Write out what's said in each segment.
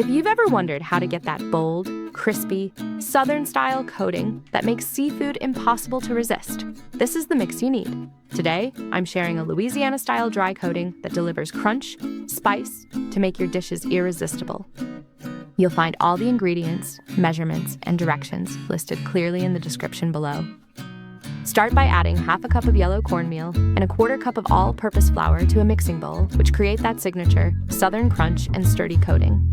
If you've ever wondered how to get that bold, crispy, Southern-style coating that makes seafood impossible to resist, this is the mix you need. Today, I'm sharing a Louisiana-style dry coating that delivers crunch, spice, to make your dishes irresistible. You'll find all the ingredients, measurements, and directions listed clearly in the description below. Start by adding half a cup of yellow cornmeal and a quarter cup of all-purpose flour to a mixing bowl, which create that signature Southern crunch and sturdy coating.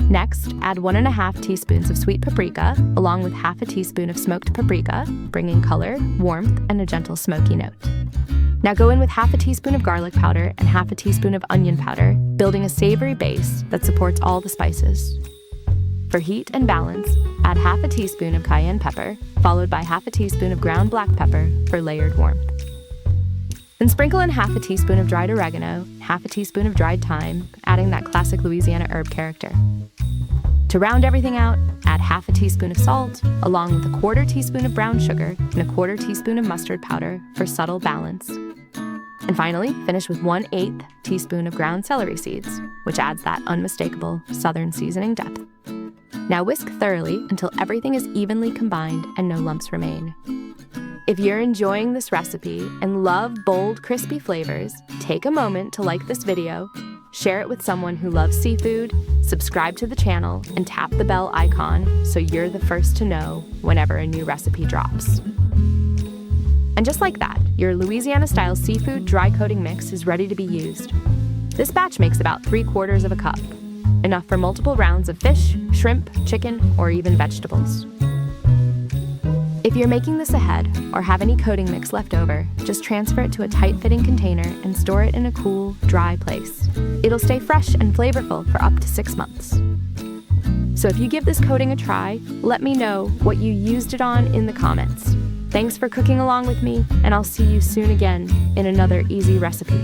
Next, add 1½ teaspoons of sweet paprika, along with half a teaspoon of smoked paprika, bringing color, warmth, and a gentle smoky note. Now go in with half a teaspoon of garlic powder and half a teaspoon of onion powder, building a savory base that supports all the spices. For heat and balance, add half a teaspoon of cayenne pepper, followed by half a teaspoon of ground black pepper for layered warmth. Then sprinkle in half a teaspoon of dried oregano, half a teaspoon of dried thyme, adding that classic Louisiana herb character. To round everything out, add half a teaspoon of salt, along with a quarter teaspoon of brown sugar and a quarter teaspoon of mustard powder for subtle balance. And finally, finish with 1/8 teaspoon of ground celery seeds, which adds that unmistakable Southern seasoning depth. Now whisk thoroughly until everything is evenly combined and no lumps remain. If you're enjoying this recipe and love bold, crispy flavors, take a moment to like this video, share it with someone who loves seafood, subscribe to the channel, and tap the bell icon so you're the first to know whenever a new recipe drops. And just like that, your Louisiana-style seafood dry coating mix is ready to be used. This batch makes about 3/4 of a cup, enough for multiple rounds of fish, shrimp, chicken, or even vegetables. If you're making this ahead or have any coating mix left over, just transfer it to a tight-fitting container and store it in a cool, dry place. It'll stay fresh and flavorful for up to 6 months. So if you give this coating a try, let me know what you used it on in the comments. Thanks for cooking along with me, and I'll see you soon again in another easy recipe.